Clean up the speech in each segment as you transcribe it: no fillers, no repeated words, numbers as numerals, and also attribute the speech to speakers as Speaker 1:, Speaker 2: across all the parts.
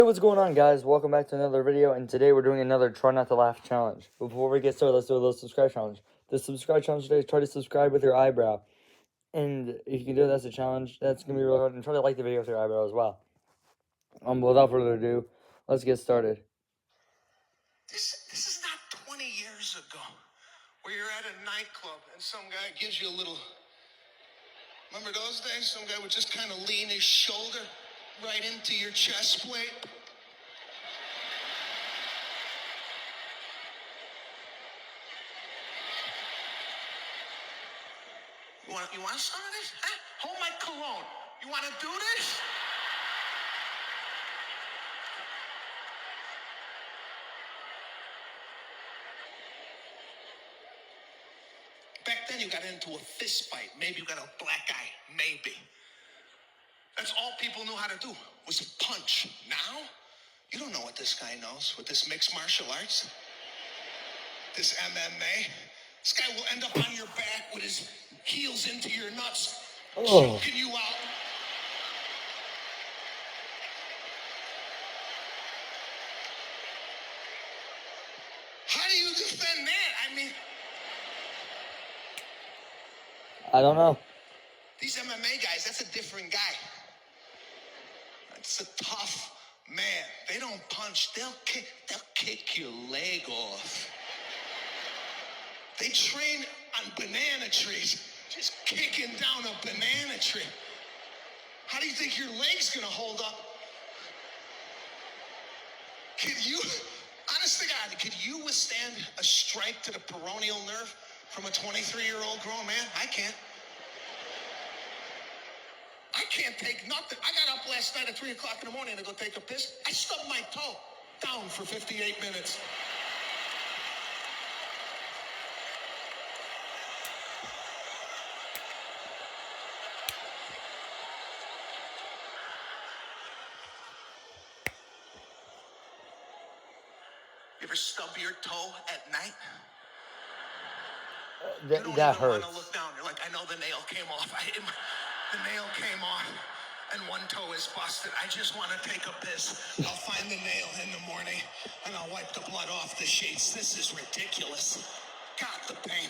Speaker 1: Hey, what's going on, guys? Welcome back to another video, and today we're doing another Try Not to Laugh challenge. Before we get started, let's do a little subscribe challenge. The subscribe challenge today is try to subscribe with your eyebrow. And if you can do it, that's a challenge. That's going to be really hard. And try to like the video with your eyebrow as well. Without further ado, let's get started.
Speaker 2: This is not 20 years ago where you're at a nightclub and some guy gives you a little... Remember those days? Some guy would just kind of lean his shoulder right into your chest plate. You want some of this? Huh? Hold my cologne. You want to do this? Back then you got into a fist fight. Maybe you got a black eye. Maybe. That's all people knew how to do was punch. Now, you don't know what this guy knows with this mixed martial arts. This MMA. This guy will end up on your back with his heels into your nuts, choking you out. How do you defend that? I mean,
Speaker 1: I don't know.
Speaker 2: these MMA guys, that's a different guy. That's a tough man. They don't punch. They'll kick your leg off. They train on banana trees, just kicking down a banana tree. How do you think your leg's gonna hold up? Honest to God, could you withstand a strike to the peroneal nerve from a 23-year-old grown man? I can't. I can't take nothing. I got up last night at 3 o'clock in the morning to go take a piss. I stubbed my toe down for 58 minutes. You ever stub your toe at night?
Speaker 1: That
Speaker 2: you don't
Speaker 1: hurts.
Speaker 2: even want to look down. You're like, I know the nail came off. The nail came off, and one toe is busted. I just want to take a piss. I'll find the nail in the morning, and I'll wipe the blood off the sheets. This is ridiculous. God, the pain.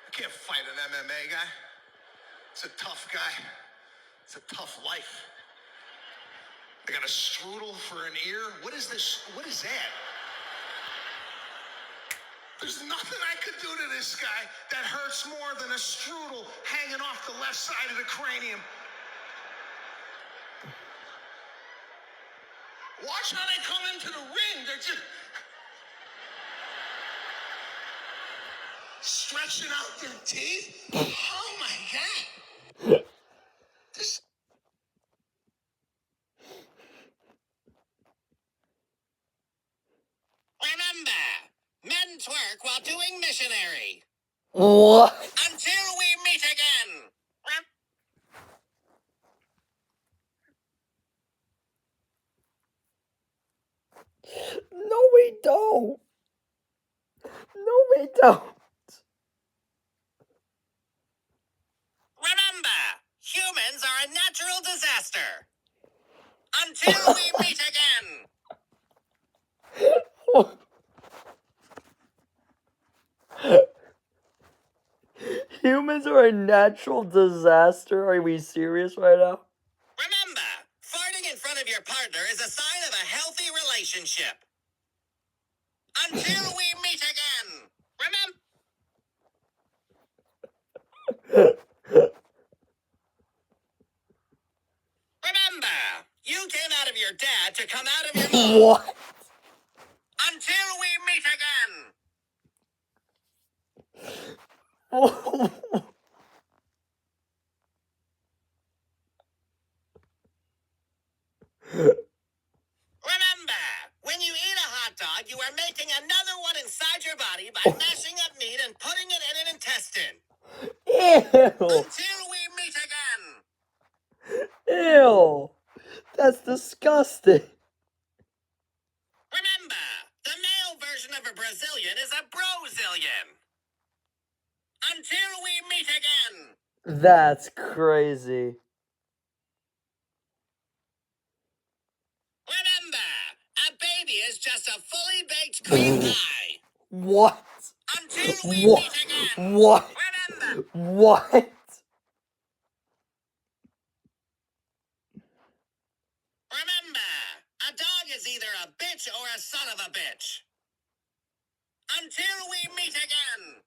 Speaker 2: I can't fight an MMA guy. It's a tough guy. It's a tough life. They got a strudel for an ear. What is this? What is that? There's nothing I could do to this guy that hurts more than a strudel hanging off the left side of the cranium. Watch how they come into the ring. They're just stretching out their teeth. Oh my God. This...
Speaker 3: Remember, men twerk while doing missionary.
Speaker 1: What?
Speaker 3: Until we meet again.
Speaker 1: No, we don't. No, we don't.
Speaker 3: Remember, humans are a natural disaster. Until we meet again.
Speaker 1: Humans are a natural disaster. Are we serious right now?
Speaker 3: Remember, farting in front of your partner is a sign of a healthy relationship. Until we meet again. Remember, you came out of your dad to come out of your mom.
Speaker 1: What?
Speaker 3: Until we meet again. Remember, when you eat a hot dog, you are making another one inside your body by mashing up meat and putting it in an intestine.
Speaker 1: Ew.
Speaker 3: Until we meet again.
Speaker 1: Ew. That's disgusting.
Speaker 3: Remember, the male version of a Brazilian is a Brozillion. Until we meet again.
Speaker 1: That's crazy.
Speaker 3: Remember, a baby is just a fully baked cream pie.
Speaker 1: What?
Speaker 3: Until we
Speaker 1: What?
Speaker 3: meet again.
Speaker 1: What?
Speaker 3: Remember.
Speaker 1: What?
Speaker 3: Remember, a dog is either a bitch or a son of a bitch. Until we meet again.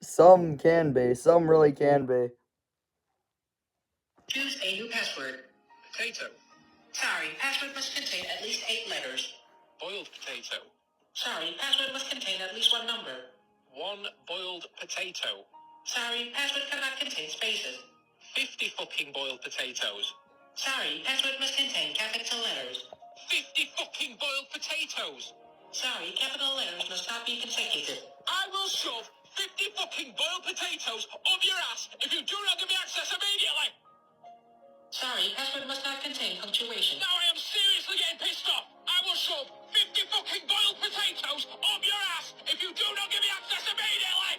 Speaker 1: Some can be. Some really can be.
Speaker 4: Choose a new password.
Speaker 5: Potato.
Speaker 4: Sorry, password must contain at least 8 letters.
Speaker 5: Boiled potato.
Speaker 4: Sorry, password must contain at least one number.
Speaker 5: 1 boiled potato.
Speaker 4: Sorry, password cannot contain spaces.
Speaker 5: 50 fucking boiled potatoes.
Speaker 4: Sorry, password must contain capital letters.
Speaker 5: 50 fucking boiled potatoes.
Speaker 4: Sorry, capital letters must not be consecutive.
Speaker 5: I will shove 50 fucking boiled potatoes up your ass if you do not give me access immediately.
Speaker 4: Sorry, password must not contain punctuation.
Speaker 5: Now I am seriously getting pissed off. I will shove 50 fucking boiled potatoes up your ass if you do not give me access immediately.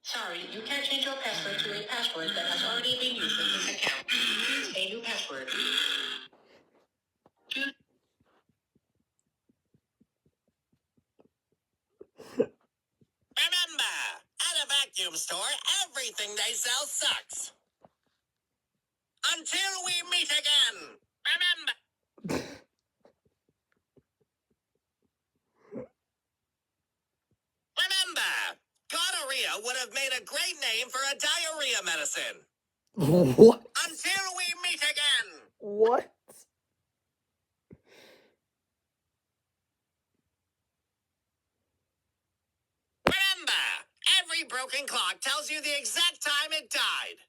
Speaker 4: Sorry, you can't change your password to a password that has already been used in this account. Choose a new password. Choose
Speaker 3: Remember, at a vacuum store, everything they sell sucks. Until we meet again. Remember. Remember, gonorrhea would have made a great name for a diarrhea medicine.
Speaker 1: What?
Speaker 3: Until we meet again.
Speaker 1: What?
Speaker 3: Remember, every broken clock tells you the exact time it died.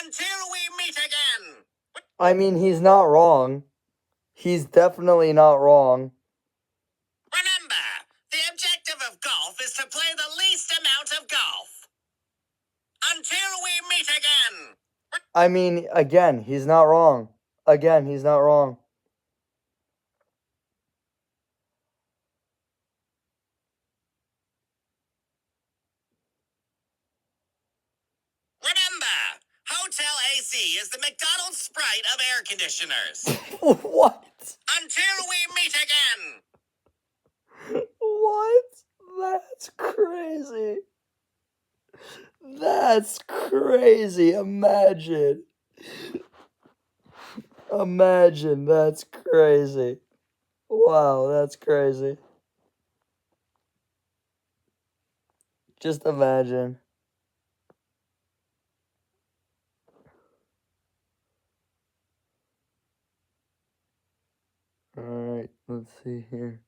Speaker 3: Until we meet again.
Speaker 1: I mean, he's not wrong. He's definitely not wrong.
Speaker 3: Remember, the objective of golf is to play the least amount of golf. Until we meet again.
Speaker 1: I mean, again, he's not wrong. Again, he's not wrong.
Speaker 3: Remember, Hotel AC is the McDonald's Sprite of air conditioners.
Speaker 1: What?
Speaker 3: Until we meet again.
Speaker 1: What? That's crazy. That's crazy. Imagine. Imagine. That's crazy. Wow, that's crazy. Just imagine. Alright, let's see here.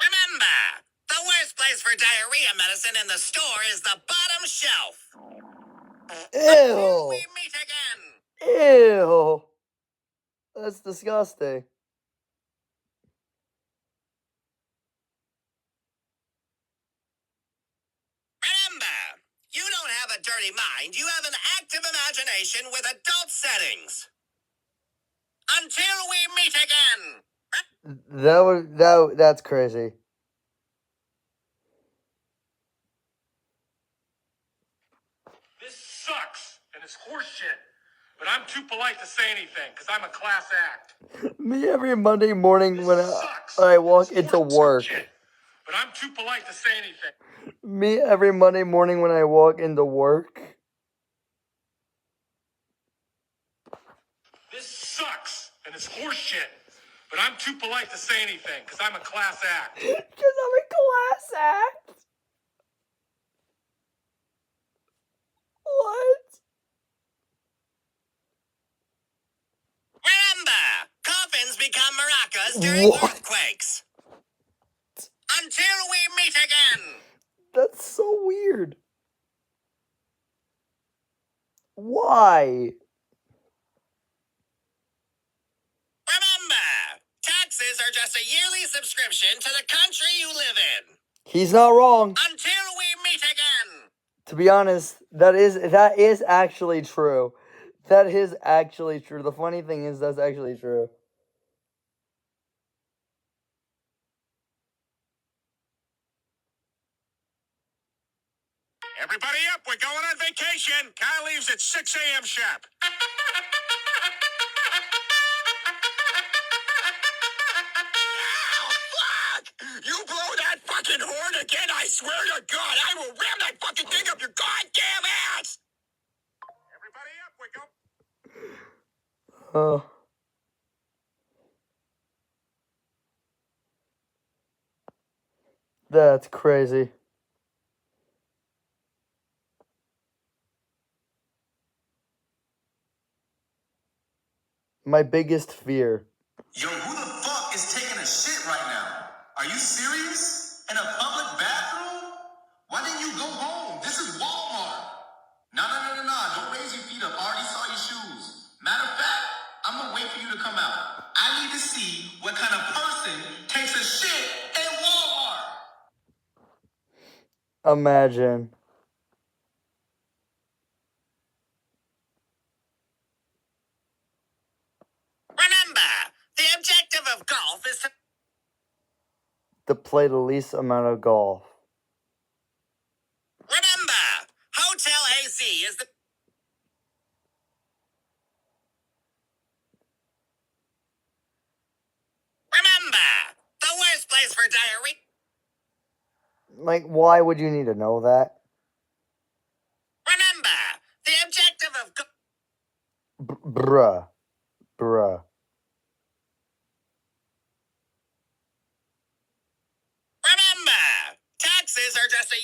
Speaker 3: Remember, the worst place for diarrhea medicine in the store is the bottom shelf. Until
Speaker 1: Ew.
Speaker 3: we meet again.
Speaker 1: Ew. That's disgusting.
Speaker 3: Remember, you don't have a dirty mind. You have an active imagination with adult settings. Until we meet again.
Speaker 1: That's crazy.
Speaker 5: This sucks, and it's horseshit. But I'm too polite to say anything, because I'm a class act.
Speaker 1: Me every Monday morning
Speaker 5: This
Speaker 1: when
Speaker 5: sucks.
Speaker 1: I walk
Speaker 5: It's
Speaker 1: into
Speaker 5: horseshit
Speaker 1: work.
Speaker 5: shit. But I'm too polite to say anything.
Speaker 1: Me every Monday morning when I walk into work.
Speaker 5: This sucks, and it's horseshit. But I'm too polite to say anything, because I'm a class act.
Speaker 1: Because I'm a class act. What?
Speaker 3: Remember, coffins become maracas during
Speaker 1: What?
Speaker 3: earthquakes. Until we meet again.
Speaker 1: That's so weird. Why?
Speaker 3: Remember, taxes are just a yearly subscription to the country you live in.
Speaker 1: He's not wrong.
Speaker 3: Until we meet again.
Speaker 1: To be honest, that is actually true. That is actually true. The funny thing is that's actually true.
Speaker 3: Everybody up, we're going on vacation. Kyle leaves at 6 a.m. sharp. Oh, fuck! You blow that fucking horn again, I swear to God, I will ram that fucking thing up your goddamn ass! Everybody up, we're going.
Speaker 1: Oh. That's crazy. My biggest fear.
Speaker 6: Yo, who the fuck is taking a shit right now? Are you serious? In a public bathroom? Why didn't you go home? This is Walmart. No. Don't raise your feet up. I already saw your shoes. Matter of fact, I'm gonna wait for you to come out. I need to see what kind of person takes a shit in Walmart.
Speaker 1: Imagine.
Speaker 3: Remember, the objective of golf is
Speaker 1: To play the least amount of golf.
Speaker 3: Remember, Hotel AC is the... Remember, the worst place for diarrhea...
Speaker 1: Like, why would you need to know that?
Speaker 3: Remember, the objective of...
Speaker 1: Bruh.
Speaker 3: Remember, taxes are just a...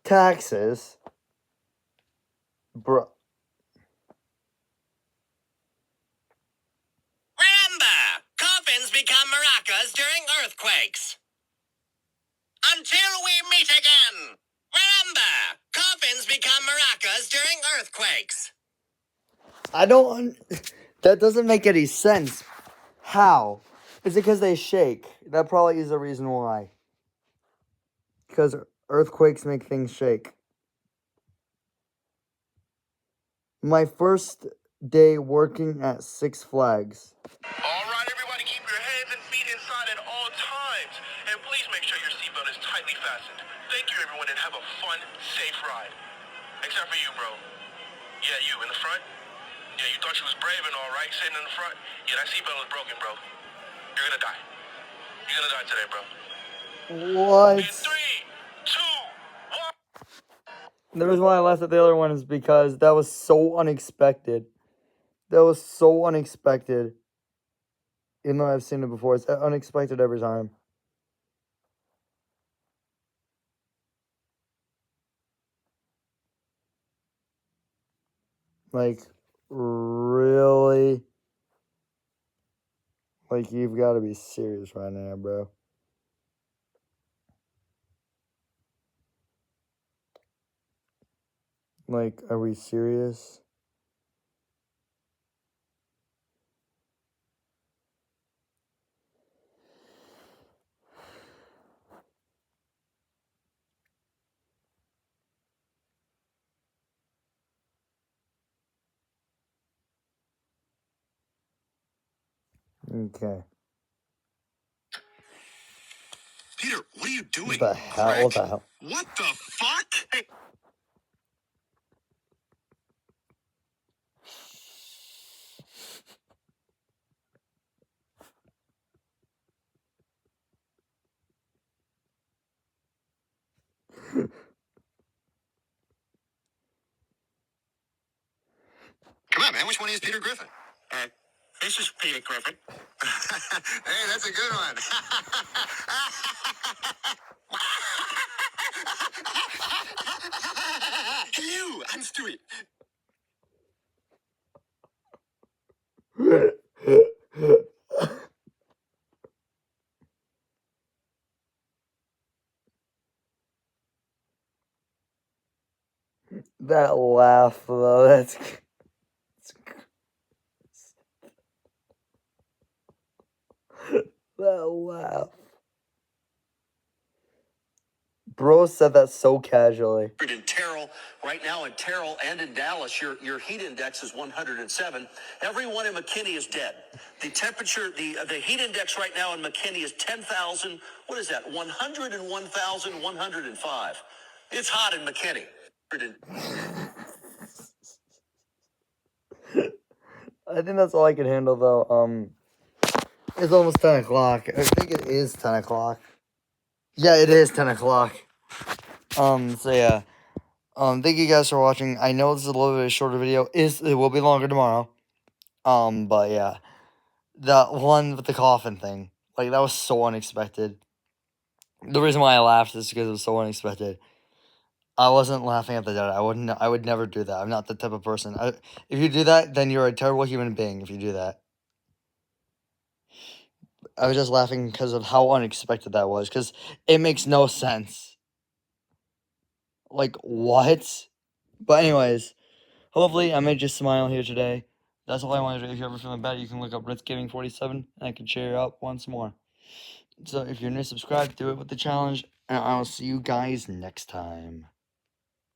Speaker 1: Taxes? Bruh.
Speaker 3: Remember, coffins become maracas during earthquakes. Until we meet again. Remember, coffins become maracas during earthquakes.
Speaker 1: I don't... That doesn't make any sense. How? Is it because they shake? That probably is the reason why. Because earthquakes make things shake. My first day working at Six Flags.
Speaker 5: All right, everybody, keep your hands and feet inside at all times. And please make sure your seatbelt is tightly fastened. Thank you, everyone, and have a fun, safe ride. Except for you, bro. Yeah, you in the front? Yeah, you thought you was brave and all, right? Sitting in the front? Yeah, that seatbelt is broken, bro. You're gonna die. You're gonna die today, bro.
Speaker 1: What?
Speaker 5: In 3, 2, 1.
Speaker 1: The reason why I laughed at the other one is because that was so unexpected. That was so unexpected. Even though I've seen it before, it's unexpected every time. Like, really? Like, you've got to be serious right now, bro. Like, are we serious? Okay.
Speaker 2: Peter, what are you doing?
Speaker 1: What the hell? What the hell?
Speaker 2: What the fuck? Come on, man. Which one is Peter Griffin?
Speaker 3: This is Peter Griffin.
Speaker 2: Hey, that's a good one.
Speaker 3: Hello, I'm Stewie.
Speaker 1: That laugh, though, that's... That laugh. Bro said that so casually.
Speaker 7: In Terrell, right now in Terrell and in Dallas, your heat index is 107. Everyone in McKinney is dead. The temperature, the heat index right now in McKinney is 10,000. What is that? 101,105. It's hot in McKinney.
Speaker 1: I think that's all I can handle, though. It's almost 10 o'clock. I think it is 10 o'clock. Yeah, it is 10 o'clock. So yeah. Thank you guys for watching. I know this is a little bit of a shorter video. It will be longer tomorrow. But yeah. The one with the coffin thing. Like, that was so unexpected. The reason why I laughed is because it was so unexpected. I wasn't laughing at the dead. I would never do that. I'm not the type of person. If you do that, then you're a terrible human being if you do that. I was just laughing because of how unexpected that was. Because it makes no sense. Like, what? But anyways, hopefully I made you smile here today. That's all I wanted to do. If you're ever feeling bad, you can look up RitzGaming47 and I can cheer you up once more. So if you're new, subscribe, do it with the challenge, and I will see you guys next time.